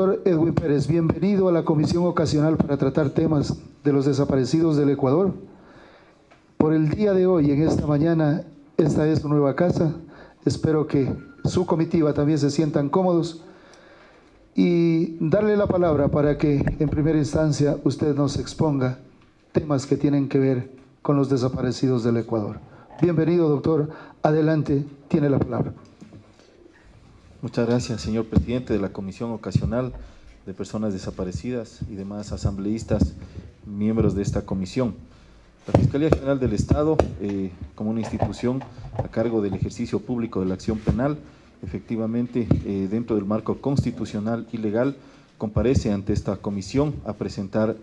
Doctor Edwin Pérez, bienvenido a la Comisión Ocasional para tratar temas de los desaparecidos del Ecuador. Por el día de hoy, en esta mañana, esta es su nueva casa. Espero que su comitiva también se sientan cómodos y darle la palabra para que en primera instancia usted nos exponga temas que tienen que ver con los desaparecidos del Ecuador. Bienvenido, doctor. Adelante, tiene la palabra. Muchas gracias, señor presidente de la Comisión Ocasional de Personas Desaparecidas y demás asambleístas, miembros de esta comisión. La Fiscalía General del Estado, como una institución a cargo del ejercicio público de la acción penal, efectivamente, dentro del marco constitucional y legal, comparece ante esta comisión a presentar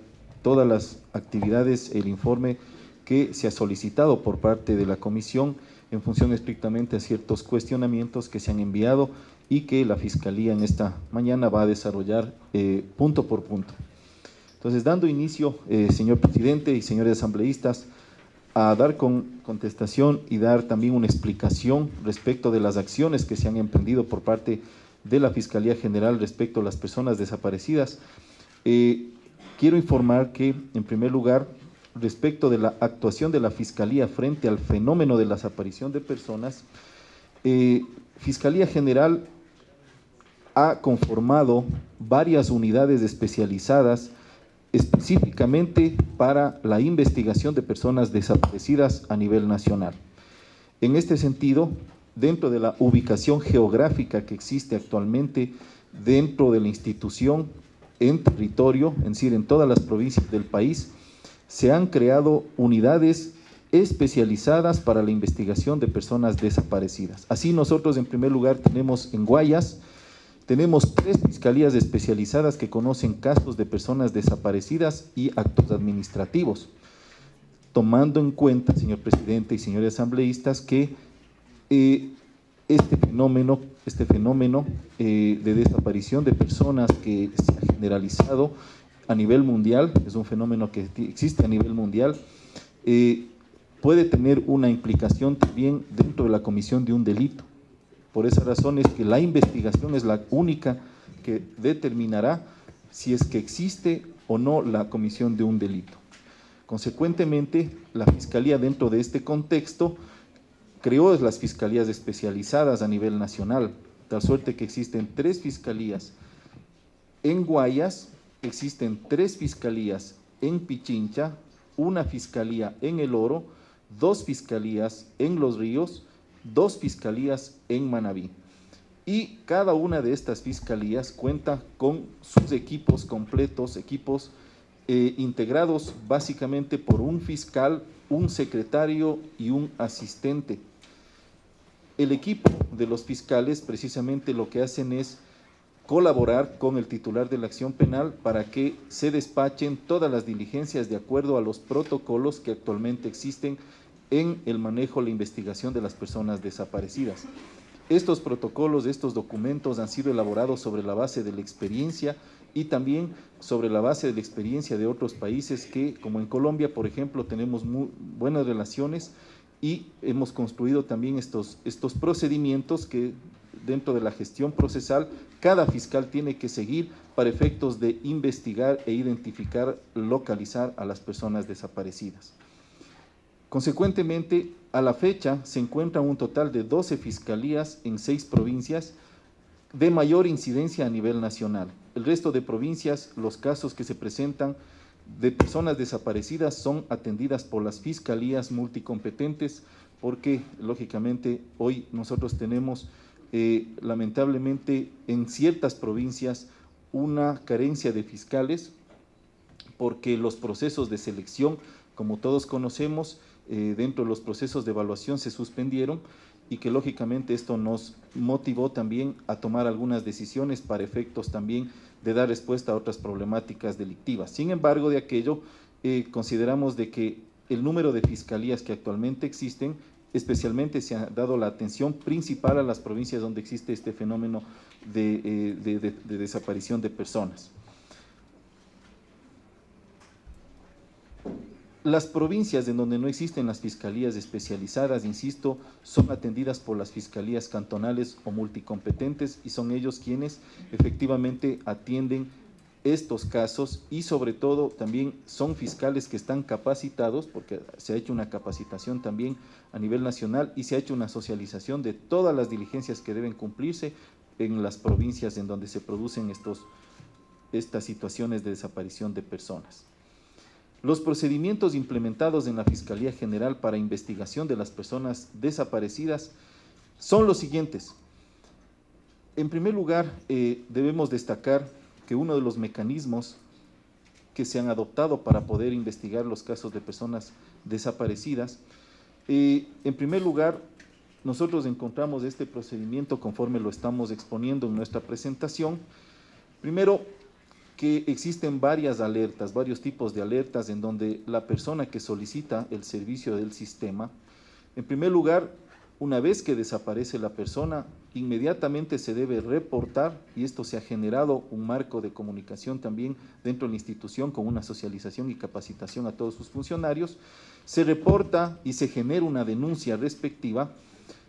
todas las actividades, el informe que se ha solicitado por parte de la comisión en función estrictamente a ciertos cuestionamientos que se han enviado y que la Fiscalía en esta mañana va a desarrollar punto por punto. Entonces, dando inicio, señor presidente y señores asambleístas, a dar contestación y dar también una explicación respecto de las acciones que se han emprendido por parte de la Fiscalía General respecto a las personas desaparecidas, quiero informar que, en primer lugar, respecto de la actuación de la Fiscalía frente al fenómeno de la desaparición de personas, Fiscalía General ha conformado varias unidades especializadas específicamente para la investigación de personas desaparecidas a nivel nacional. En este sentido, dentro de la ubicación geográfica que existe actualmente dentro de la institución, en territorio, es decir, en todas las provincias del país, se han creado unidades especializadas para la investigación de personas desaparecidas. Así nosotros en primer lugar tenemos en Guayas, tenemos 3 fiscalías especializadas que conocen casos de personas desaparecidas y actos administrativos, tomando en cuenta, señor presidente y señores asambleístas, que este fenómeno de desaparición de personas que se ha generalizado a nivel mundial, es un fenómeno que existe a nivel mundial, puede tener una implicación también dentro de la comisión de un delito. Por esa razón es que la investigación es la única que determinará si es que existe o no la comisión de un delito. Consecuentemente, la Fiscalía dentro de este contexto creó las fiscalías especializadas a nivel nacional, tal suerte que existen 3 fiscalías en Guayas, existen 3 fiscalías en Pichincha, una fiscalía en El Oro, 2 fiscalías en Los Ríos, 2 fiscalías en Manabí. Y cada una de estas fiscalías cuenta con sus equipos completos, equipos integrados básicamente por un fiscal, un secretario y un asistente. El equipo de los fiscales precisamente lo que hacen es colaborar con el titular de la acción penal para que se despachen todas las diligencias de acuerdo a los protocolos que actualmente existen en el manejo, la investigación de las personas desaparecidas. Estos protocolos, estos documentos han sido elaborados sobre la base de la experiencia y también sobre la base de la experiencia de otros países que, como en Colombia, por ejemplo, tenemos muy buenas relaciones y hemos construido también estos procedimientos que dentro de la gestión procesal cada fiscal tiene que seguir para efectos de investigar e identificar, localizar a las personas desaparecidas. Consecuentemente, a la fecha se encuentra un total de 12 fiscalías en 6 provincias de mayor incidencia a nivel nacional. El resto de provincias, los casos que se presentan de personas desaparecidas son atendidas por las fiscalías multicompetentes porque, lógicamente, hoy nosotros tenemos, lamentablemente, en ciertas provincias una carencia de fiscales porque los procesos de selección, como todos conocemos, dentro de los procesos de evaluación se suspendieron y que lógicamente esto nos motivó también a tomar algunas decisiones para efectos también de dar respuesta a otras problemáticas delictivas. Sin embargo, de aquello consideramos de que el número de fiscalías que actualmente existen, especialmente se ha dado la atención principal a las provincias donde existe este fenómeno de desaparición de personas. Las provincias en donde no existen las fiscalías especializadas, insisto, son atendidas por las fiscalías cantonales o multicompetentes y son ellos quienes efectivamente atienden estos casos y sobre todo también son fiscales que están capacitados, porque se ha hecho una capacitación también a nivel nacional y se ha hecho una socialización de todas las diligencias que deben cumplirse en las provincias en donde se producen estas situaciones de desaparición de personas. Los procedimientos implementados en la Fiscalía General para investigación de las personas desaparecidas son los siguientes. En primer lugar, debemos destacar que uno de los mecanismos que se han adoptado para poder investigar los casos de personas desaparecidas, en primer lugar, nosotros encontramos este procedimiento conforme lo estamos exponiendo en nuestra presentación. Primero, que existen varias alertas, varios tipos de alertas en donde la persona que solicita el servicio del sistema, en primer lugar, una vez que desaparece la persona, inmediatamente se debe reportar, y esto se ha generado un marco de comunicación también dentro de la institución con una socialización y capacitación a todos sus funcionarios, se reporta y se genera una denuncia respectiva.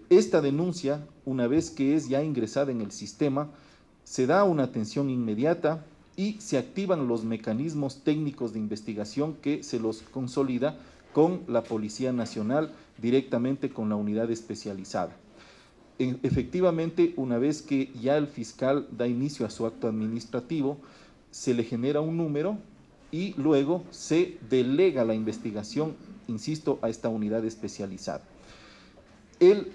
Esta denuncia, una vez que es ya ingresada en el sistema, se da una atención inmediata y se activan los mecanismos técnicos de investigación que se los consolida con la Policía Nacional, directamente con la unidad especializada. Efectivamente, una vez que ya el fiscal da inicio a su acto administrativo, se le genera un número y luego se delega la investigación, insisto, a esta unidad especializada. El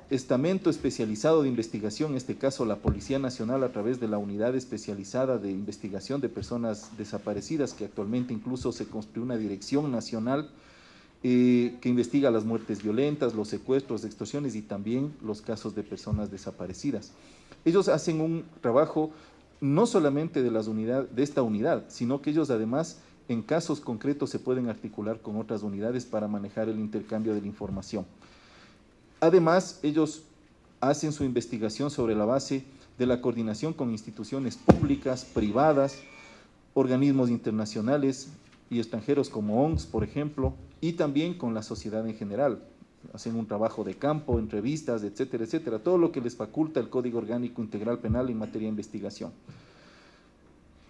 estamento especializado de investigación, en este caso la Policía Nacional, a través de la Unidad Especializada de Investigación de Personas Desaparecidas, que actualmente incluso se construyó una dirección nacional que investiga las muertes violentas, los secuestros, extorsiones y también los casos de personas desaparecidas. Ellos hacen un trabajo no solamente de esta unidad, sino que ellos además en casos concretos se pueden articular con otras unidades para manejar el intercambio de la información. Además, ellos hacen su investigación sobre la base de la coordinación con instituciones públicas, privadas, organismos internacionales y extranjeros como ONGs, por ejemplo, y también con la sociedad en general. Hacen un trabajo de campo, entrevistas, etcétera, etcétera, todo lo que les faculta el Código Orgánico Integral Penal en materia de investigación.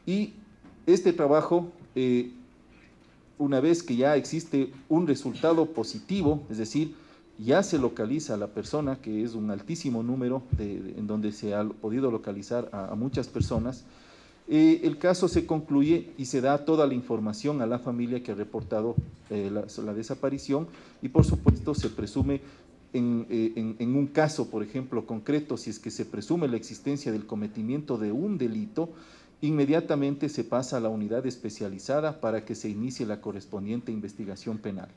Y este trabajo, una vez que ya existe un resultado positivo, es decir, ya se localiza a la persona, que es un altísimo número en donde se ha podido localizar a muchas personas, el caso se concluye y se da toda la información a la familia que ha reportado la desaparición y por supuesto se presume en un caso, por ejemplo, concreto, si es que se presume la existencia del cometimiento de un delito, inmediatamente se pasa a la unidad especializada para que se inicie la correspondiente investigación penal.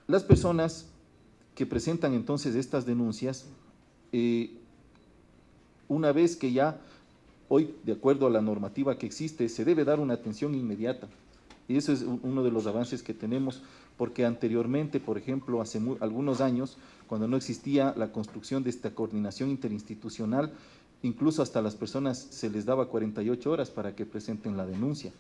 Las personas que presentan entonces estas denuncias, una vez que ya hoy, de acuerdo a la normativa que existe, se debe dar una atención inmediata. Y eso es uno de los avances que tenemos, porque anteriormente, por ejemplo, hace algunos años, cuando no existía la construcción de esta coordinación interinstitucional, incluso hasta las personas se les daba 48 horas para que presenten la denuncia.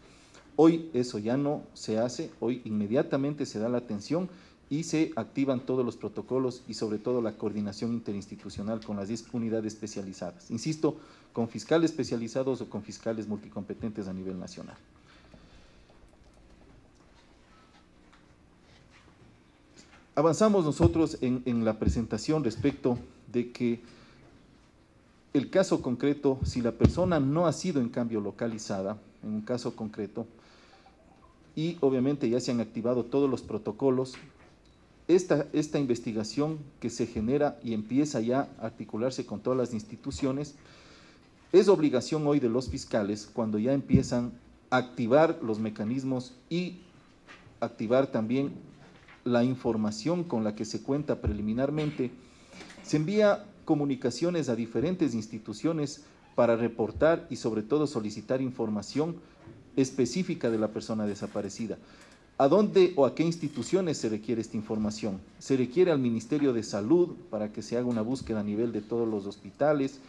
Hoy eso ya no se hace, hoy inmediatamente se da la atención y se activan todos los protocolos y sobre todo la coordinación interinstitucional con las 10 unidades especializadas. Insisto, con fiscales especializados o con fiscales multicompetentes a nivel nacional. Avanzamos nosotros en la presentación respecto de que el caso concreto, si la persona no ha sido en cambio localizada, en un caso concreto, y obviamente ya se han activado todos los protocolos, esta investigación que se genera y empieza ya a articularse con todas las instituciones, es obligación hoy de los fiscales, cuando ya empiezan a activar los mecanismos y activar también la información con la que se cuenta preliminarmente, se envía comunicaciones a diferentes instituciones para reportar y sobre todo solicitar información específica de la persona desaparecida. ¿A dónde o a qué instituciones se requiere esta información? Se requiere al Ministerio de Salud para que se haga una búsqueda a nivel de todos los hospitales,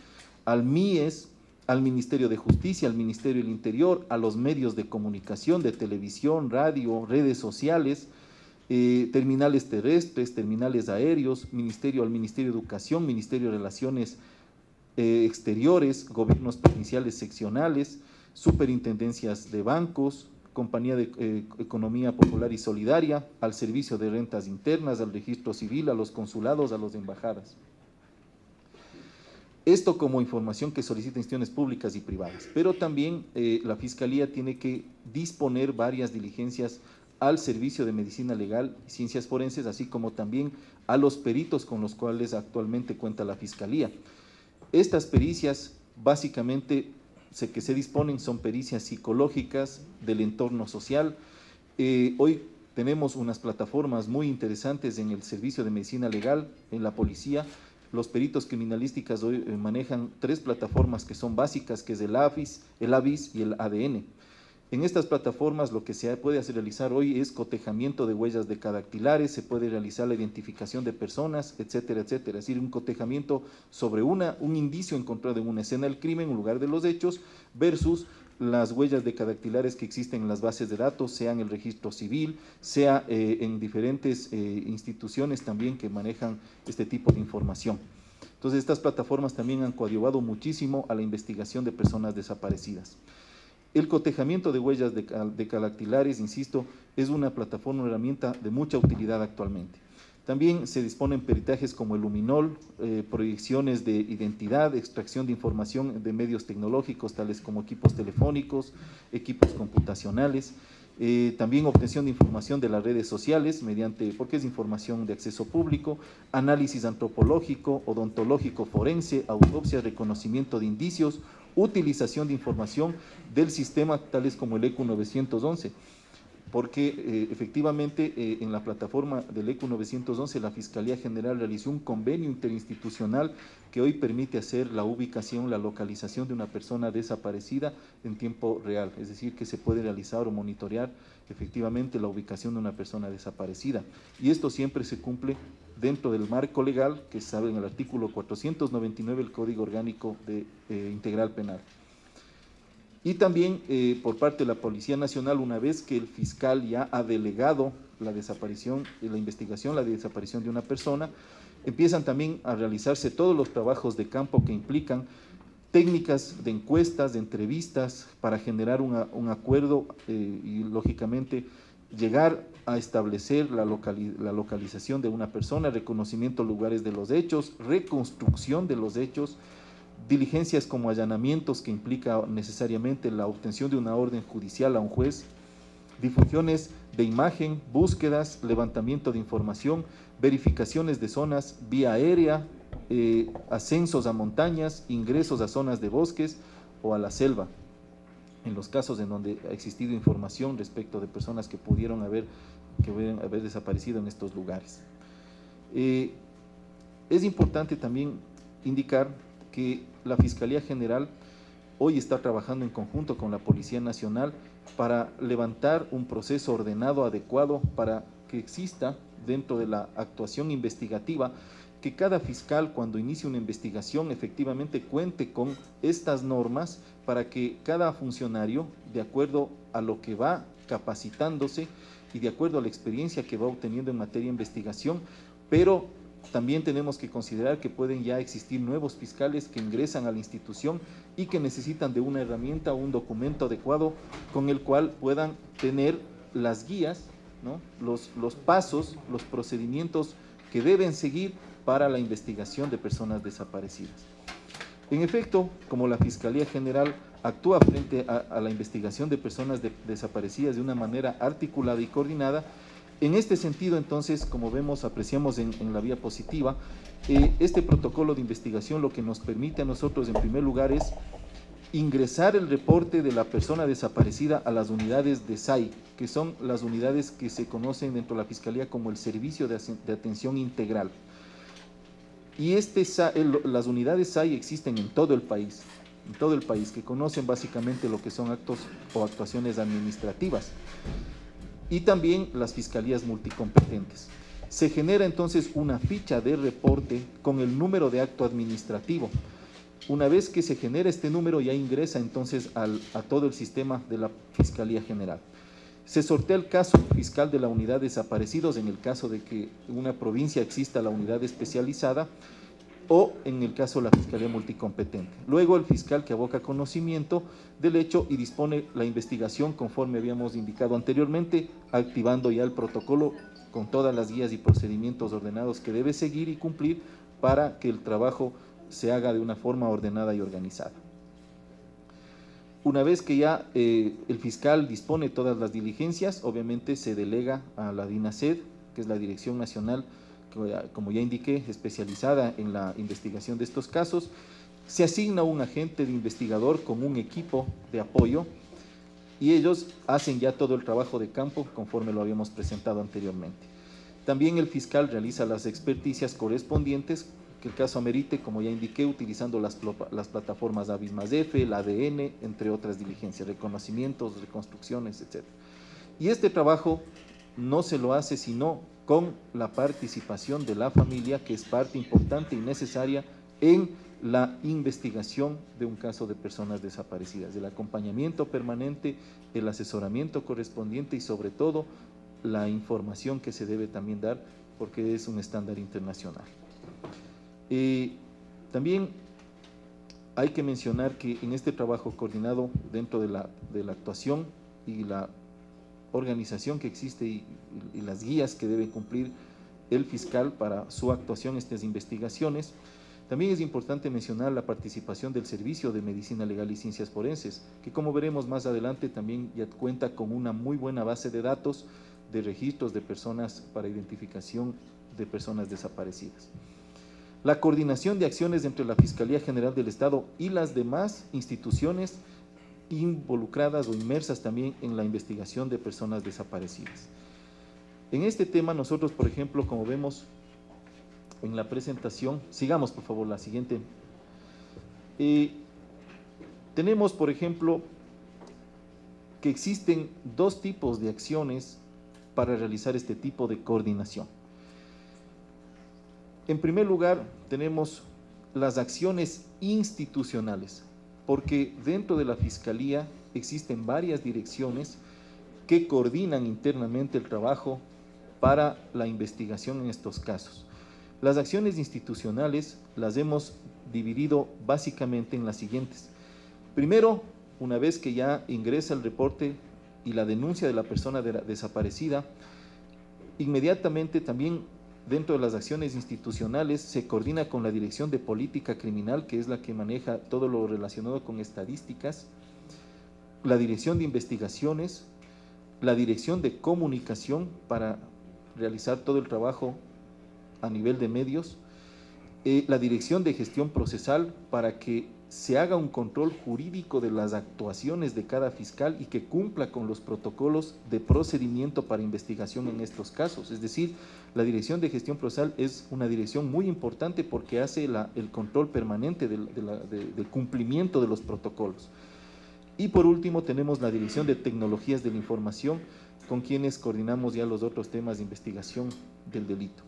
al MIES, al Ministerio de Justicia, al Ministerio del Interior, a los medios de comunicación, de televisión, radio, redes sociales, terminales terrestres, terminales aéreos, al Ministerio de Educación, Ministerio de Relaciones Exteriores, gobiernos provinciales seccionales, superintendencias de bancos, Compañía de Economía Popular y Solidaria, al Servicio de Rentas Internas, al Registro Civil, a los consulados, a las embajadas. Esto como información que solicitan instituciones públicas y privadas, pero también la Fiscalía tiene que disponer varias diligencias al Servicio de Medicina Legal y Ciencias Forenses, así como también a los peritos con los cuales actualmente cuenta la Fiscalía. Estas pericias básicamente que se disponen son pericias psicológicas del entorno social. Hoy tenemos unas plataformas muy interesantes en el Servicio de Medicina Legal, en la policía. Los peritos criminalísticas hoy manejan 3 plataformas que son básicas, que es el AVIS y el ADN. En estas plataformas lo que se puede realizar hoy es cotejamiento de huellas decadactilares, se puede realizar la identificación de personas, etcétera, etcétera. Es decir, un cotejamiento sobre un indicio encontrado en una escena del crimen, un lugar de los hechos, versus las huellas decadactilares que existen en las bases de datos, sea en el registro civil, sea en diferentes instituciones también que manejan este tipo de información. Entonces, estas plataformas también han coadyuvado muchísimo a la investigación de personas desaparecidas. El cotejamiento de huellas decadactilares, insisto, es una plataforma, una herramienta de mucha utilidad actualmente. También se disponen peritajes como el luminol, proyecciones de identidad, extracción de información de medios tecnológicos, tales como equipos telefónicos, equipos computacionales, también obtención de información de las redes sociales, porque es información de acceso público, análisis antropológico, odontológico, forense, autopsia, reconocimiento de indicios, utilización de información del sistema tales como el ECU 911, porque efectivamente en la plataforma del ECU 911 la Fiscalía General realizó un convenio interinstitucional que hoy permite hacer la ubicación, la localización de una persona desaparecida en tiempo real, es decir, que se puede realizar o monitorear efectivamente la ubicación de una persona desaparecida, y esto siempre se cumple dentro del marco legal que se sabe en el artículo 499 del Código Orgánico Integral Penal. Y también por parte de la Policía Nacional, una vez que el fiscal ya ha delegado la desaparición, la investigación, la desaparición de una persona, empiezan también a realizarse todos los trabajos de campo que implican técnicas de encuestas, de entrevistas, para generar un acuerdo y lógicamente llegar a establecer la localización de una persona, reconocimiento de lugares de los hechos, reconstrucción de los hechos, diligencias como allanamientos que implica necesariamente la obtención de una orden judicial a un juez, difusiones de imagen, búsquedas, levantamiento de información, verificaciones de zonas vía aérea, ascensos a montañas, ingresos a zonas de bosques o a la selva, en los casos en donde ha existido información respecto de personas que pudieron haber desaparecido en estos lugares. Es importante también indicar que la Fiscalía General hoy está trabajando en conjunto con la Policía Nacional para levantar un proceso ordenado, adecuado, para que exista dentro de la actuación investigativa, que cada fiscal cuando inicie una investigación efectivamente cuente con estas normas para que cada funcionario, de acuerdo a lo que va capacitándose y de acuerdo a la experiencia que va obteniendo en materia de investigación, pero también tenemos que considerar que pueden ya existir nuevos fiscales que ingresan a la institución y que necesitan de una herramienta o un documento adecuado con el cual puedan tener las guías, ¿no? los pasos, los procedimientos que deben seguir para la investigación de personas desaparecidas. En efecto, como la Fiscalía General actúa frente a la investigación de personas desaparecidas de una manera articulada y coordinada, en este sentido, entonces, como vemos, apreciamos en la vía positiva, este protocolo de investigación lo que nos permite a nosotros, en primer lugar, es ingresar el reporte de la persona desaparecida a las unidades de SAI, que son las unidades que se conocen dentro de la Fiscalía como el Servicio de Atención Integral. Y las unidades SAI existen en todo el país, que conocen básicamente lo que son actos o actuaciones administrativas, y también las fiscalías multicompetentes. Se genera entonces una ficha de reporte con el número de acto administrativo, Una vez que se genera este número, ya ingresa entonces a todo el sistema de la Fiscalía General. Se sortea el caso fiscal de la unidad de desaparecidos en el caso de que en una provincia exista la unidad especializada o en el caso de la Fiscalía Multicompetente. Luego el fiscal que aboca conocimiento del hecho y dispone la investigación conforme habíamos indicado anteriormente, activando ya el protocolo con todas las guías y procedimientos ordenados que debe seguir y cumplir para que el trabajo se haga de una forma ordenada y organizada. Una vez que ya el fiscal dispone todas las diligencias, obviamente se delega a la DINASED, que es la Dirección Nacional, como ya indiqué, especializada en la investigación de estos casos. Se asigna un agente de investigador con un equipo de apoyo y ellos hacen ya todo el trabajo de campo conforme lo habíamos presentado anteriormente. También el fiscal realiza las experticias correspondientes que el caso amerite, como ya indiqué, utilizando las plataformas ABIS+F, el ADN, entre otras diligencias, reconocimientos, reconstrucciones, etc. Y este trabajo no se lo hace sino con la participación de la familia, que es parte importante y necesaria en la investigación de un caso de personas desaparecidas, el acompañamiento permanente, el asesoramiento correspondiente y sobre todo la información que se debe también dar porque es un estándar internacional. También hay que mencionar que en este trabajo coordinado dentro de la actuación y la organización que existe y las guías que debe cumplir el fiscal para su actuación en estas investigaciones, también es importante mencionar la participación del Servicio de Medicina Legal y Ciencias Forenses, que como veremos más adelante también ya cuenta con una muy buena base de datos de registros de personas para identificación de personas desaparecidas. La coordinación de acciones entre la Fiscalía General del Estado y las demás instituciones involucradas o inmersas también en la investigación de personas desaparecidas. En este tema nosotros, por ejemplo, como vemos en la presentación, sigamos por favor la siguiente, tenemos por ejemplo que existen dos tipos de acciones para realizar este tipo de coordinación. En primer lugar, tenemos las acciones institucionales, porque dentro de la Fiscalía existen varias direcciones que coordinan internamente el trabajo para la investigación en estos casos. Las acciones institucionales las hemos dividido básicamente en las siguientes. Primero, una vez que ya ingresa el reporte y la denuncia de la persona desaparecida, inmediatamente también dentro de las acciones institucionales se coordina con la Dirección de Política Criminal, que es la que maneja todo lo relacionado con estadísticas, la Dirección de Investigaciones, la Dirección de Comunicación para realizar todo el trabajo a nivel de medios, la Dirección de Gestión Procesal para que se haga un control jurídico de las actuaciones de cada fiscal y que cumpla con los protocolos de procedimiento para investigación en estos casos. Es decir, la Dirección de Gestión Procesal es una dirección muy importante porque hace el control permanente del cumplimiento de los protocolos. Y por último tenemos la Dirección de Tecnologías de la Información, con quienes coordinamos ya los otros temas de investigación del delito.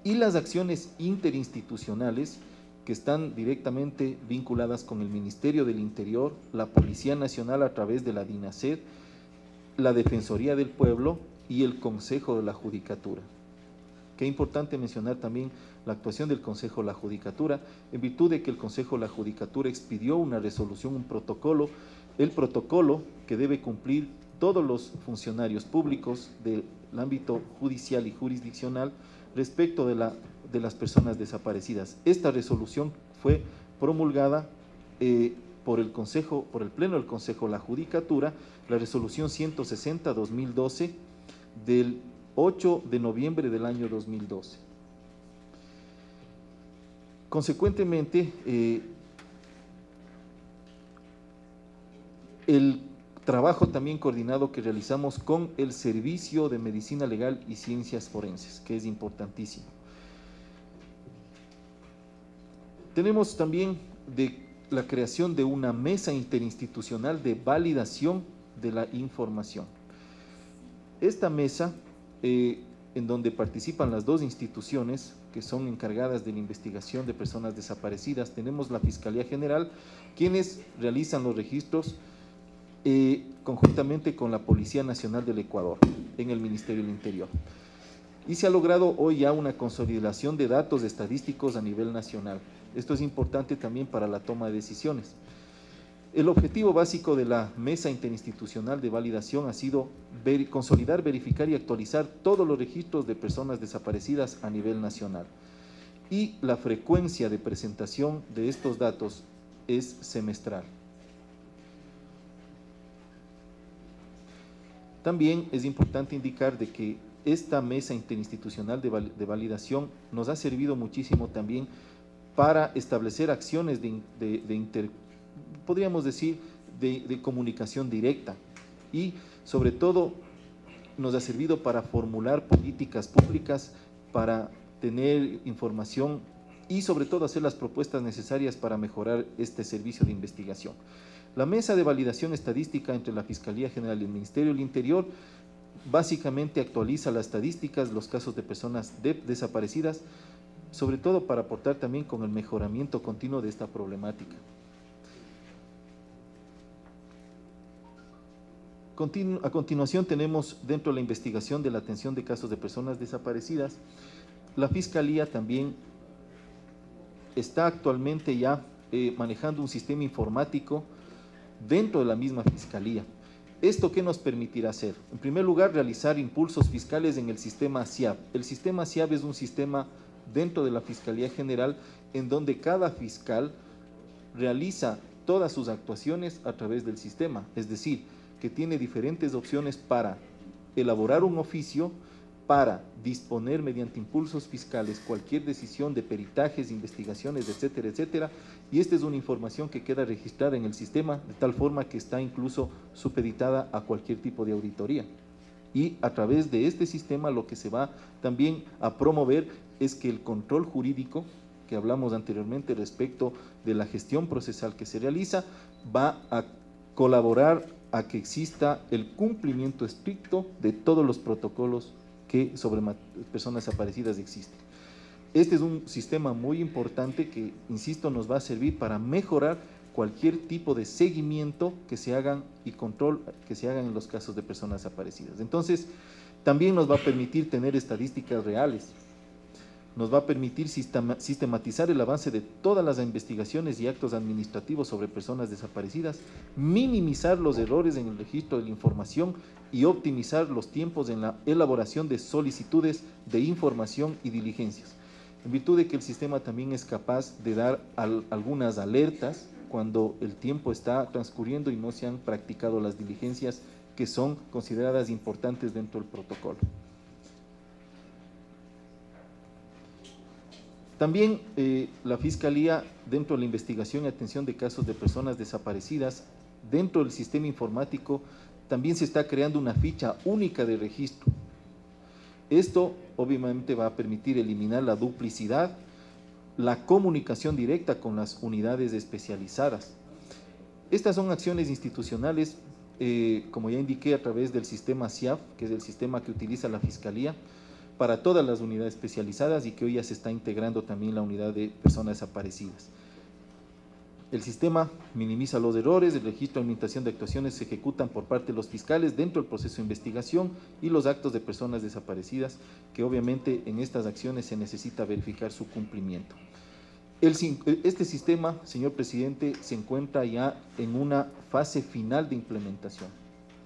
Y las acciones interinstitucionales que están directamente vinculadas con el Ministerio del Interior, la Policía Nacional a través de la DINASED, la Defensoría del Pueblo y el Consejo de la Judicatura. Qué importante mencionar también la actuación del Consejo de la Judicatura, en virtud de que el Consejo de la Judicatura expidió una resolución, un protocolo, el protocolo que debe cumplir todos los funcionarios públicos del ámbito judicial y jurisdiccional respecto de las personas desaparecidas. Esta resolución fue promulgada por el Pleno del Consejo de la Judicatura, la resolución 160-2012 del 8 de noviembre del año 2012. Consecuentemente, el trabajo también coordinado que realizamos con el Servicio de Medicina Legal y Ciencias Forenses, que es importantísimo. Tenemos también la creación de una mesa interinstitucional de validación de la información. Esta mesa, en donde participan las dos instituciones, que son encargadas de la investigación de personas desaparecidas. Tenemos la Fiscalía General, quienes realizan los registros conjuntamente con la Policía Nacional del Ecuador en el Ministerio del Interior. Y se ha logrado hoy ya una consolidación de datos estadísticos a nivel nacional. Esto es importante también para la toma de decisiones. El objetivo básico de la Mesa Interinstitucional de Validación ha sido consolidar, verificar y actualizar todos los registros de personas desaparecidas a nivel nacional. Y la frecuencia de presentación de estos datos es semestral. También es importante indicar de que esta Mesa Interinstitucional de Validación nos ha servido muchísimo también para establecer acciones podríamos decir, de comunicación directa, y sobre todo nos ha servido para formular políticas públicas, para tener información y sobre todo hacer las propuestas necesarias para mejorar este servicio de investigación. La Mesa de Validación Estadística entre la Fiscalía General y el Ministerio del Interior básicamente actualiza las estadísticas, los casos de personas desaparecidas, sobre todo para aportar también con el mejoramiento continuo de esta problemática. A continuación tenemos, dentro de la investigación de la atención de casos de personas desaparecidas, la Fiscalía también está actualmente ya manejando un sistema informático dentro de la misma Fiscalía. ¿Esto qué nos permitirá hacer? En primer lugar, realizar impulsos fiscales en el sistema SIAB. El sistema SIAB es un sistema dentro de la Fiscalía General en donde cada fiscal realiza todas sus actuaciones a través del sistema, es decir, que tiene diferentes opciones para elaborar un oficio, para disponer mediante impulsos fiscales cualquier decisión de peritajes, investigaciones, etcétera, etcétera, y esta es una información que queda registrada en el sistema de tal forma que está incluso supeditada a cualquier tipo de auditoría. Y a través de este sistema lo que se va también a promover es que el control jurídico, que hablamos anteriormente respecto de la gestión procesal que se realiza, va a colaborar a que exista el cumplimiento estricto de todos los protocolos que sobre personas desaparecidas existen. Este es un sistema muy importante que, insisto, nos va a servir para mejorar cualquier tipo de seguimiento que se hagan y control que se hagan en los casos de personas desaparecidas. Entonces, también nos va a permitir tener estadísticas reales, nos va a permitir sistematizar el avance de todas las investigaciones y actos administrativos sobre personas desaparecidas, minimizar los errores en el registro de la información y optimizar los tiempos en la elaboración de solicitudes de información y diligencias, en virtud de que el sistema también es capaz de dar algunas alertas cuando el tiempo está transcurriendo y no se han practicado las diligencias que son consideradas importantes dentro del protocolo. También la Fiscalía, dentro de la investigación y atención de casos de personas desaparecidas, dentro del sistema informático, también se está creando una ficha única de registro. Esto obviamente va a permitir eliminar la duplicidad, la comunicación directa con las unidades especializadas. Estas son acciones institucionales, como ya indiqué, a través del sistema SIAF, que es el sistema que utiliza la Fiscalía, para todas las unidades especializadas y que hoy ya se está integrando también la unidad de personas desaparecidas. El sistema minimiza los errores, el registro de administración de actuaciones se ejecutan por parte de los fiscales dentro del proceso de investigación y los actos de personas desaparecidas, que obviamente en estas acciones se necesita verificar su cumplimiento. Este sistema, señor presidente, se encuentra ya en una fase final de implementación,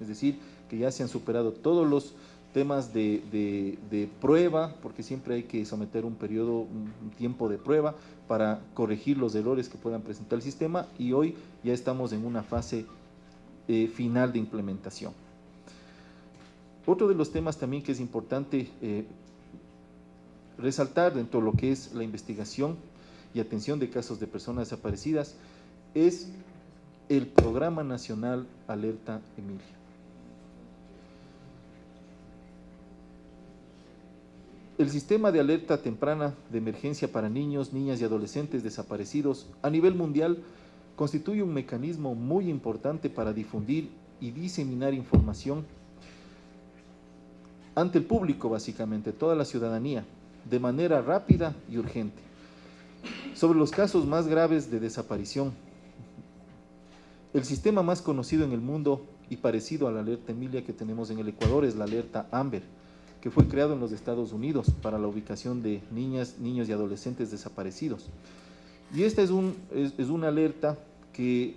es decir, que ya se han superado todos los temas de prueba, porque siempre hay que someter un tiempo de prueba para corregir los errores que puedan presentar el sistema, y hoy ya estamos en una fase final de implementación. Otro de los temas también que es importante resaltar dentro de lo que es la investigación y atención de casos de personas desaparecidas es el Programa Nacional Alerta Emilia. El sistema de alerta temprana de emergencia para niños, niñas y adolescentes desaparecidos a nivel mundial constituye un mecanismo muy importante para difundir y diseminar información ante el público, básicamente, toda la ciudadanía, de manera rápida y urgente. Sobre los casos más graves de desaparición, el sistema más conocido en el mundo y parecido a la alerta Emilia que tenemos en el Ecuador es la alerta Amber, que fue creado en los Estados Unidos para la ubicación de niñas, niños y adolescentes desaparecidos. Y esta es una alerta que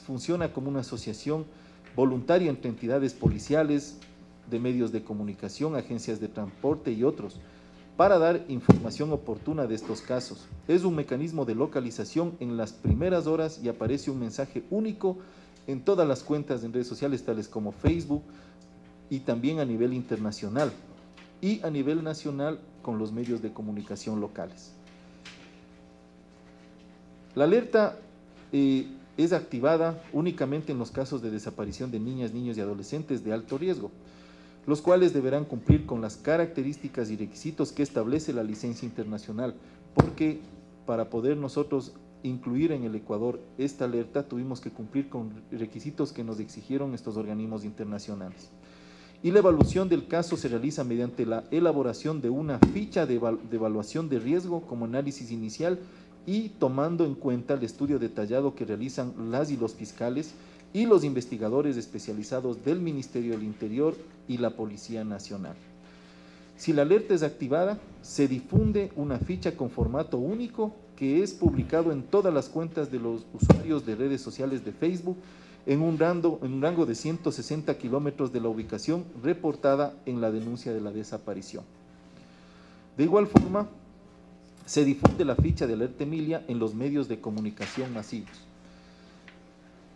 funciona como una asociación voluntaria entre entidades policiales, de medios de comunicación, agencias de transporte y otros, para dar información oportuna de estos casos. Es un mecanismo de localización en las primeras horas y aparece un mensaje único en todas las cuentas en redes sociales, tales como Facebook, y también a nivel internacional y a nivel nacional con los medios de comunicación locales. La alerta es activada únicamente en los casos de desaparición de niñas, niños y adolescentes de alto riesgo, los cuales deberán cumplir con las características y requisitos que establece la licencia internacional, porque para poder nosotros incluir en el Ecuador esta alerta tuvimos que cumplir con requisitos que nos exigieron estos organismos internacionales. Y la evaluación del caso se realiza mediante la elaboración de una ficha de evaluación de riesgo como análisis inicial y tomando en cuenta el estudio detallado que realizan las y los fiscales y los investigadores especializados del Ministerio del Interior y la Policía Nacional. Si la alerta es activada, se difunde una ficha con formato único que es publicado en todas las cuentas de los usuarios de redes sociales de Facebook en un rango de 160 kilómetros de la ubicación reportada en la denuncia de la desaparición. De igual forma, se difunde la ficha de alerta Emilia en los medios de comunicación masivos.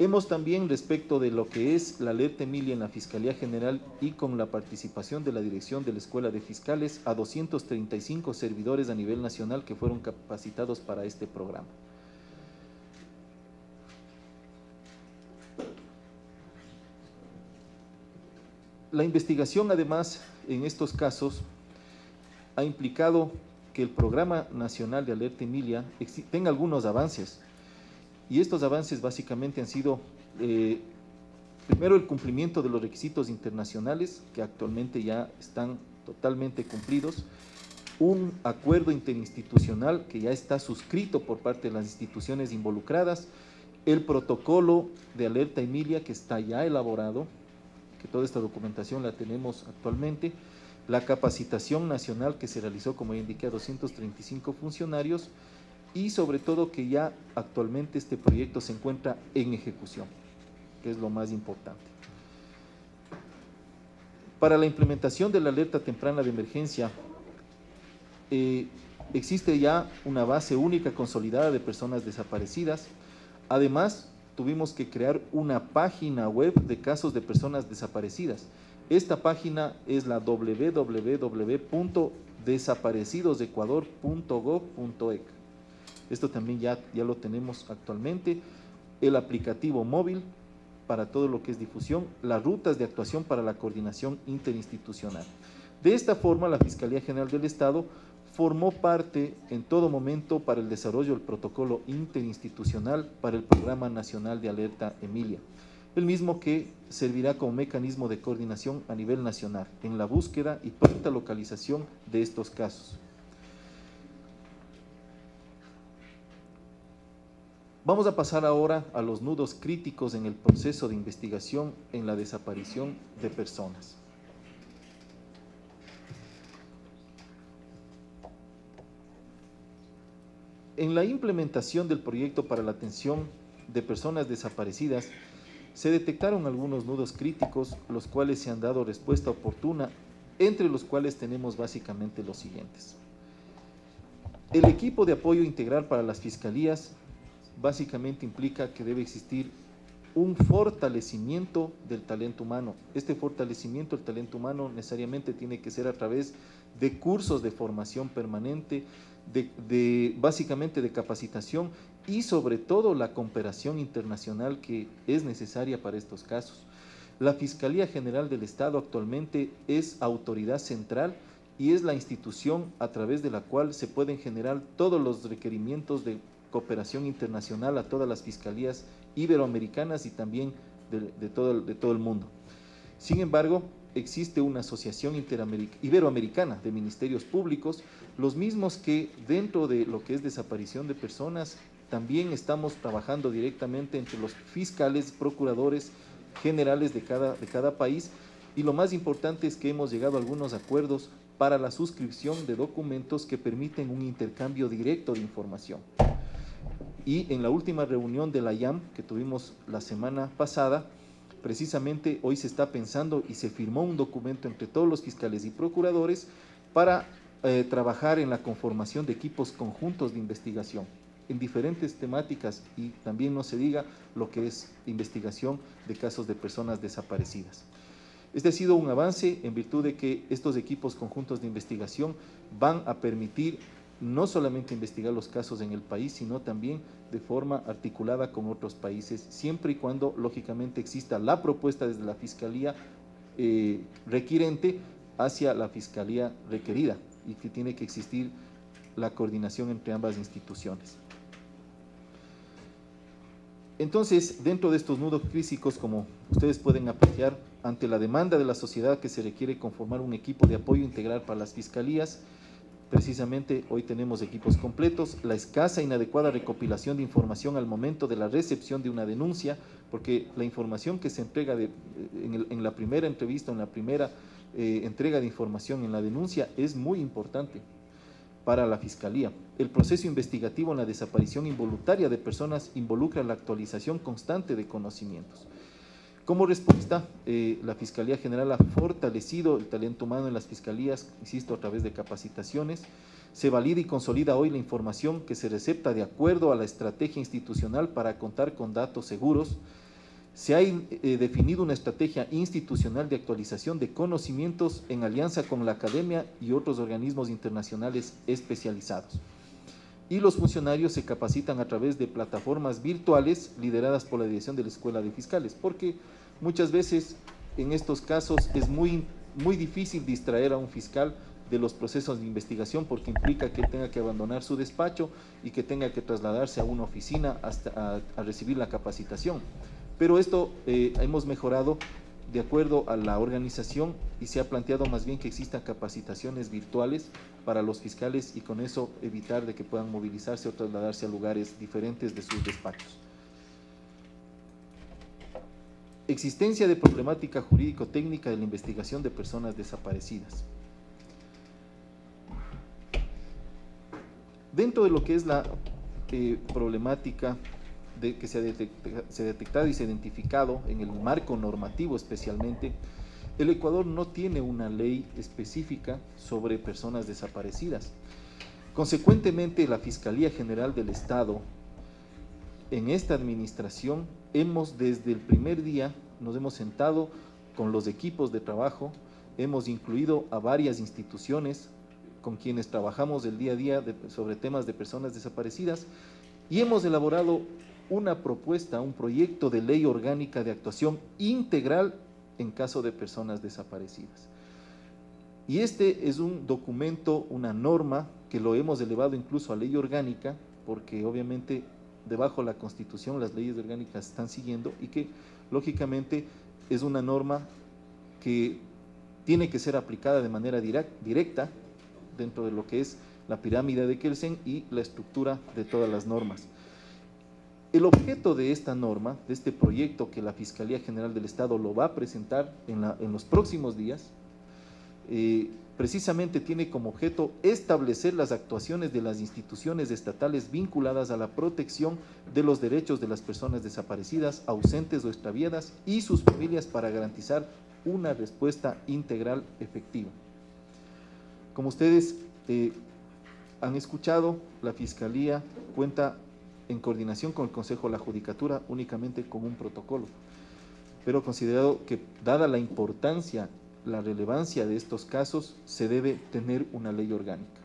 Hemos también, respecto de lo que es la alerta Emilia en la Fiscalía General y con la participación de la Dirección de la Escuela de Fiscales, a 235 servidores a nivel nacional que fueron capacitados para este programa. La investigación, además, en estos casos, ha implicado que el Programa Nacional de Alerta Emilia tenga algunos avances. Y estos avances básicamente han sido, primero, el cumplimiento de los requisitos internacionales, que actualmente ya están totalmente cumplidos, un acuerdo interinstitucional que ya está suscrito por parte de las instituciones involucradas, el protocolo de alerta Emilia que está ya elaborado, que toda esta documentación la tenemos actualmente, la capacitación nacional que se realizó, como ya indiqué, a 235 funcionarios, y sobre todo que ya actualmente este proyecto se encuentra en ejecución, que es lo más importante. Para la implementación de la alerta temprana de emergencia, existe ya una base única consolidada de personas desaparecidas. Además, tuvimos que crear una página web de casos de personas desaparecidas. Esta página es la www.desaparecidosecuador.gov.ec. Esto también ya lo tenemos actualmente. El aplicativo móvil para todo lo que es difusión, las rutas de actuación para la coordinación interinstitucional. De esta forma, la Fiscalía General del Estado formó parte en todo momento para el desarrollo del protocolo interinstitucional para el Programa Nacional de Alerta Emilia, el mismo que servirá como mecanismo de coordinación a nivel nacional en la búsqueda y pronta localización de estos casos. Vamos a pasar ahora a los nudos críticos en el proceso de investigación en la desaparición de personas. En la implementación del proyecto para la atención de personas desaparecidas, se detectaron algunos nudos críticos, los cuales se han dado respuesta oportuna, entre los cuales tenemos básicamente los siguientes. El equipo de apoyo integral para las fiscalías básicamente implica que debe existir un fortalecimiento del talento humano. Este fortalecimiento del talento humano necesariamente tiene que ser a través de cursos de formación permanente, básicamente de capacitación y sobre todo la cooperación internacional que es necesaria para estos casos. La Fiscalía General del Estado actualmente es autoridad central y es la institución a través de la cual se pueden generar todos los requerimientos de cooperación internacional a todas las fiscalías iberoamericanas y también de todo el mundo. Sin embargo, existe una asociación iberoamericana de ministerios públicos, los mismos que dentro de lo que es desaparición de personas, también estamos trabajando directamente entre los fiscales, procuradores generales de cada país, y lo más importante es que hemos llegado a algunos acuerdos para la suscripción de documentos que permiten un intercambio directo de información. Y en la última reunión de la IAM que tuvimos la semana pasada, precisamente hoy se está pensando y se firmó un documento entre todos los fiscales y procuradores para trabajar en la conformación de equipos conjuntos de investigación en diferentes temáticas, y también no se diga lo que es investigación de casos de personas desaparecidas. Este ha sido un avance en virtud de que estos equipos conjuntos de investigación van a permitir no solamente investigar los casos en el país, sino también de forma articulada con otros países, siempre y cuando lógicamente exista la propuesta desde la Fiscalía requirente hacia la Fiscalía requerida, y que tiene que existir la coordinación entre ambas instituciones. Entonces, dentro de estos nudos físicos, como ustedes pueden apreciar, ante la demanda de la sociedad que se requiere conformar un equipo de apoyo integral para las fiscalías, precisamente hoy tenemos equipos completos, la escasa e inadecuada recopilación de información al momento de la recepción de una denuncia, porque la información que se entrega en la primera entrevista, en la primera entrega de información en la denuncia es muy importante para la Fiscalía. El proceso investigativo en la desaparición involuntaria de personas involucra la actualización constante de conocimientos. Como respuesta, la Fiscalía General ha fortalecido el talento humano en las fiscalías, insisto, a través de capacitaciones. Se valida y consolida hoy la información que se recepta de acuerdo a la estrategia institucional para contar con datos seguros. Se ha definido una estrategia institucional de actualización de conocimientos en alianza con la academia y otros organismos internacionales especializados. Y los funcionarios se capacitan a través de plataformas virtuales lideradas por la dirección de la Escuela de Fiscales, porque muchas veces en estos casos es muy difícil distraer a un fiscal de los procesos de investigación, porque implica que él tenga que abandonar su despacho y que tenga que trasladarse a una oficina hasta a recibir la capacitación. Pero esto hemos mejorado de acuerdo a la organización, y se ha planteado más bien que existan capacitaciones virtuales para los fiscales, y con eso evitar de que puedan movilizarse o trasladarse a lugares diferentes de sus despachos. Existencia de problemática jurídico-técnica de la investigación de personas desaparecidas. Dentro de lo que es la problemática que se ha detectado y se ha identificado en el marco normativo especialmente, el Ecuador no tiene una ley específica sobre personas desaparecidas. Consecuentemente, la Fiscalía General del Estado, en esta administración, desde el primer día nos hemos sentado con los equipos de trabajo, hemos incluido a varias instituciones con quienes trabajamos el día a día sobre temas de personas desaparecidas, y hemos elaborado una propuesta, un proyecto de ley orgánica de actuación integral en caso de personas desaparecidas. Y este es un documento, una norma que lo hemos elevado incluso a ley orgánica, porque obviamente debajo de la Constitución las leyes orgánicas están siguiendo, y que lógicamente es una norma que tiene que ser aplicada de manera directa dentro de lo que es la pirámide de Kelsen y la estructura de todas las normas. El objeto de esta norma, de este proyecto que la Fiscalía General del Estado lo va a presentar en los próximos días, precisamente tiene como objeto establecer las actuaciones de las instituciones estatales vinculadas a la protección de los derechos de las personas desaparecidas, ausentes o extraviadas y sus familias, para garantizar una respuesta integral efectiva. Como ustedes han escuchado, la Fiscalía cuenta en coordinación con el Consejo de la Judicatura únicamente con un protocolo, pero considerado que, dada la importancia, la relevancia de estos casos, se debe tener una ley orgánica.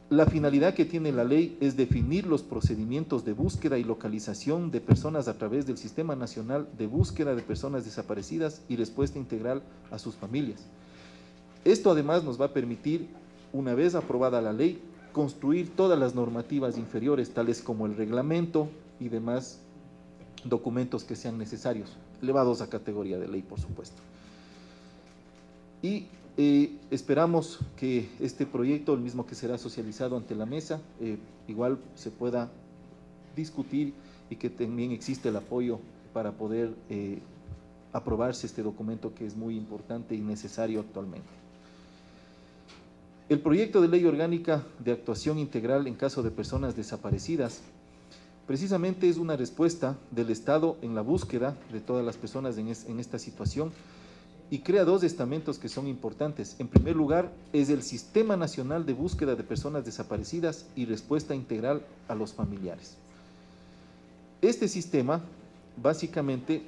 La finalidad que tiene la ley es definir los procedimientos de búsqueda y localización de personas a través del Sistema Nacional de Búsqueda de Personas Desaparecidas y respuesta integral a sus familias. Esto además nos va a permitir, una vez aprobada la ley, construir todas las normativas inferiores, tales como el reglamento y demás documentos que sean necesarios, elevados a categoría de ley, por supuesto. Y esperamos que este proyecto, el mismo que será socializado ante la mesa, igual se pueda discutir y que también existe el apoyo para poder aprobarse este documento que es muy importante y necesario actualmente. El proyecto de ley orgánica de actuación integral en caso de personas desaparecidas precisamente es una respuesta del Estado en la búsqueda de todas las personas en esta situación y crea dos estamentos que son importantes. En primer lugar, es el Sistema Nacional de Búsqueda de Personas Desaparecidas y Respuesta Integral a los Familiares. Este sistema, básicamente,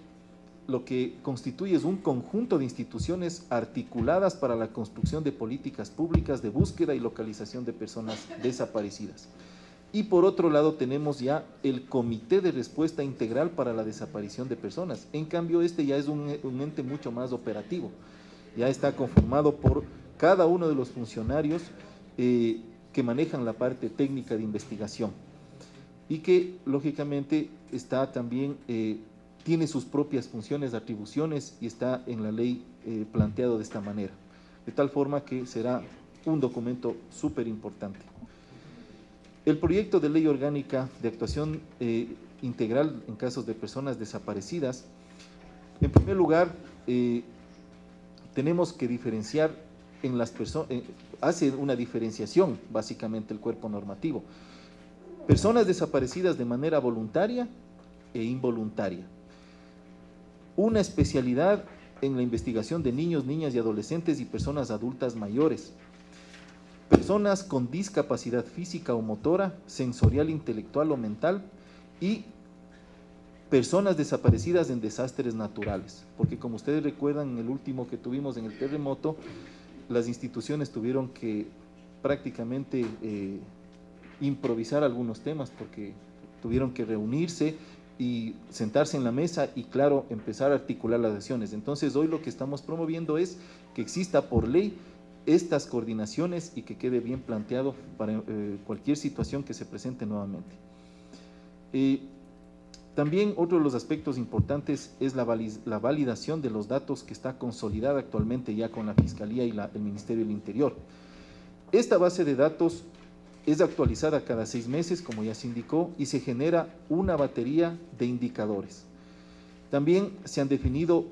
lo que constituye es un conjunto de instituciones articuladas para la construcción de políticas públicas de búsqueda y localización de personas desaparecidas. Y por otro lado tenemos ya el Comité de Respuesta Integral para la Desaparición de Personas. En cambio, este ya es un ente mucho más operativo. Ya está conformado por cada uno de los funcionarios que manejan la parte técnica de investigación y que, lógicamente, está también, tiene sus propias funciones, atribuciones y está en la ley planteado de esta manera. De tal forma que será un documento súper importante. El proyecto de ley orgánica de actuación integral en casos de personas desaparecidas, en primer lugar, tenemos que diferenciar en las personas, hace una diferenciación básicamente el cuerpo normativo. Personas desaparecidas de manera voluntaria e involuntaria. Una especialidad en la investigación de niños, niñas y adolescentes y personas adultas mayores. Personas con discapacidad física o motora, sensorial, intelectual o mental y personas desaparecidas en desastres naturales. Porque como ustedes recuerdan, en el último que tuvimos en el terremoto, las instituciones tuvieron que prácticamente improvisar algunos temas porque tuvieron que reunirse y sentarse en la mesa y, claro, empezar a articular las acciones. Entonces, hoy lo que estamos promoviendo es que exista por ley estas coordinaciones y que quede bien planteado para cualquier situación que se presente nuevamente. También otro de los aspectos importantes es la validación de los datos que está consolidada actualmente ya con la Fiscalía y el Ministerio del Interior. Esta base de datos es actualizada cada 6 meses, como ya se indicó, y se genera una batería de indicadores. También se han definido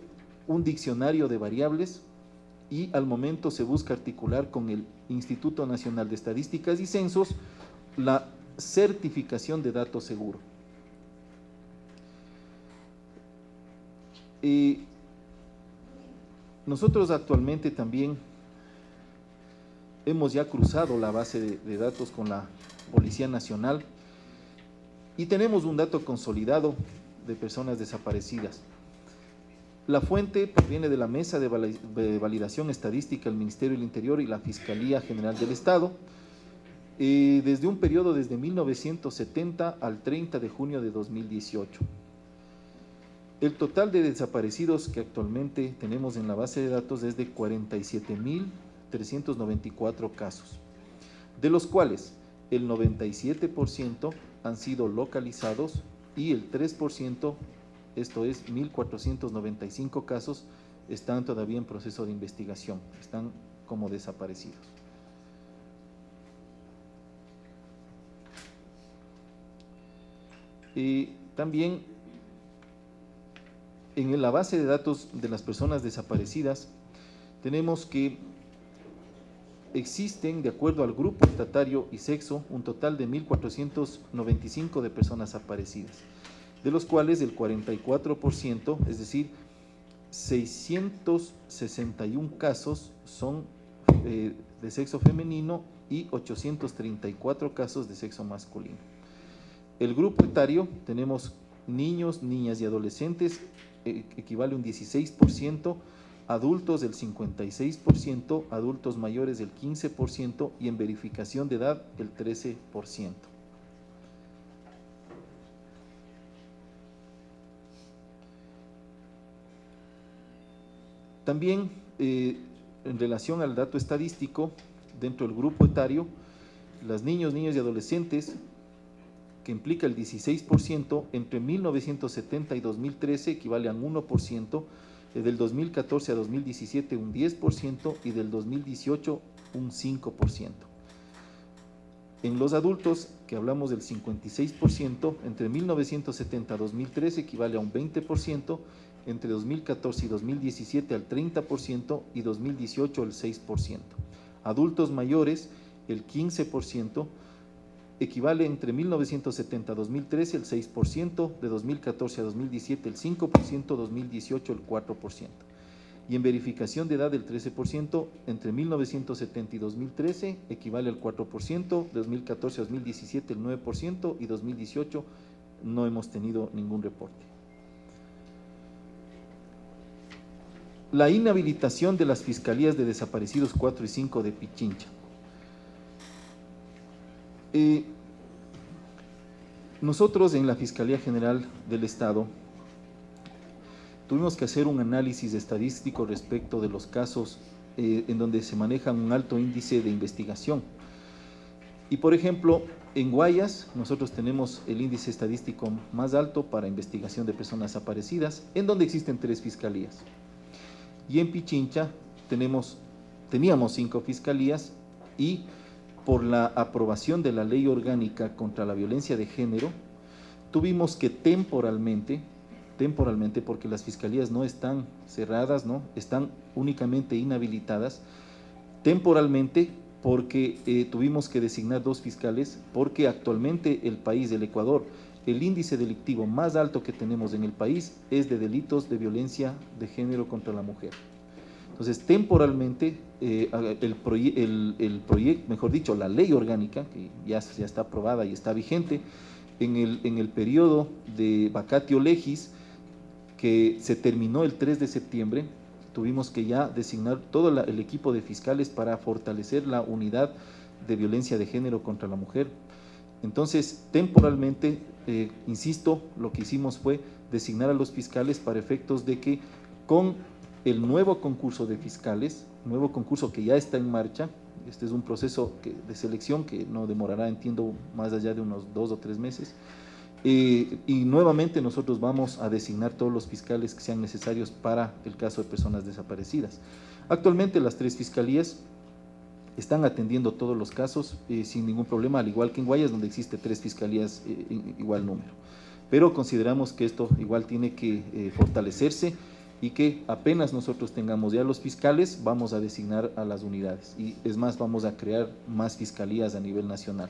un diccionario de variables y al momento se busca articular con el Instituto Nacional de Estadísticas y Censos la certificación de datos seguros. Nosotros actualmente también hemos ya cruzado la base de datos con la Policía Nacional y tenemos un dato consolidado de personas desaparecidas. La fuente proviene de la Mesa de Validación Estadística del Ministerio del Interior y la Fiscalía General del Estado, desde un periodo desde 1970 al 30 de junio de 2018. El total de desaparecidos que actualmente tenemos en la base de datos es de 47.394 casos, de los cuales el 97% han sido localizados y el 3%, esto es 1.495 casos, están todavía en proceso de investigación, están como desaparecidos. También en la base de datos de las personas desaparecidas tenemos que existen, de acuerdo al grupo etatario y sexo, un total de 1.495 de personas desaparecidas, de los cuales el 44%, es decir, 661 casos son de sexo femenino y 834 casos de sexo masculino. El grupo etario tenemos niños, niñas y adolescentes, equivale a un 16%, adultos del 56%, adultos mayores del 15% y en verificación de edad el 13%. También en relación al dato estadístico, dentro del grupo etario, los niños, niñas y adolescentes, que implica el 16%, entre 1970 y 2013 equivale a un 1%, del 2014 a 2017 un 10% y del 2018 un 5%. En los adultos, que hablamos del 56%, entre 1970 a 2013 equivale a un 20%, entre 2014 y 2017 al 30% y 2018 el 6%. Adultos mayores, el 15%, equivale entre 1970 a 2013 el 6%, de 2014 a 2017 el 5%, 2018 el 4%. Y en verificación de edad el 13%, entre 1970 y 2013 equivale al 4%, de 2014 a 2017 el 9% y 2018 no hemos tenido ningún reporte. La inhabilitación de las fiscalías de desaparecidos 4 y 5 de Pichincha. Nosotros en la Fiscalía General del Estado tuvimos que hacer un análisis estadístico respecto de los casos en donde se maneja un alto índice de investigación. Y por ejemplo, en Guayas nosotros tenemos el índice estadístico más alto para investigación de personas desaparecidas, en donde existen 3 fiscalías. Y en Pichincha teníamos 5 fiscalías y por la aprobación de la Ley Orgánica contra la Violencia de Género, tuvimos que temporalmente, porque las fiscalías no están cerradas, ¿no? Están únicamente inhabilitadas, temporalmente porque tuvimos que designar 2 fiscales, porque actualmente el país, el Ecuador, el índice delictivo más alto que tenemos en el país es de delitos de violencia de género contra la mujer. Entonces, temporalmente, el proyecto, mejor dicho, la ley orgánica, que ya está aprobada y está vigente, en el periodo de vacatio legis, que se terminó el 3 de septiembre, tuvimos que ya designar todo el equipo de fiscales para fortalecer la unidad de violencia de género contra la mujer. Entonces, temporalmente, insisto, lo que hicimos fue designar a los fiscales para efectos de que con el nuevo concurso de fiscales, nuevo concurso que ya está en marcha, este es un proceso de selección que no demorará, entiendo, más allá de unos 2 o 3 meses, y nuevamente nosotros vamos a designar todos los fiscales que sean necesarios para el caso de personas desaparecidas. Actualmente las 3 fiscalías están atendiendo todos los casos sin ningún problema, al igual que en Guayas, donde existe 3 fiscalías igual número. Pero consideramos que esto igual tiene que fortalecerse y que apenas nosotros tengamos ya los fiscales, vamos a designar a las unidades. Y es más, vamos a crear más fiscalías a nivel nacional.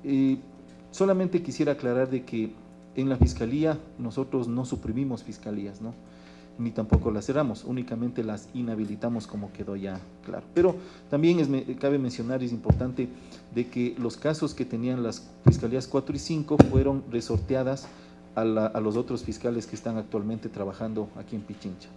Sí. Solamente quisiera aclarar de que en la fiscalía nosotros no suprimimos fiscalías, ¿no? Ni tampoco las cerramos, únicamente las inhabilitamos, como quedó ya claro. Pero también cabe mencionar, es importante, de que los casos que tenían las fiscalías 4 y 5 fueron resorteadas a los otros fiscales que están actualmente trabajando aquí en Pichincha.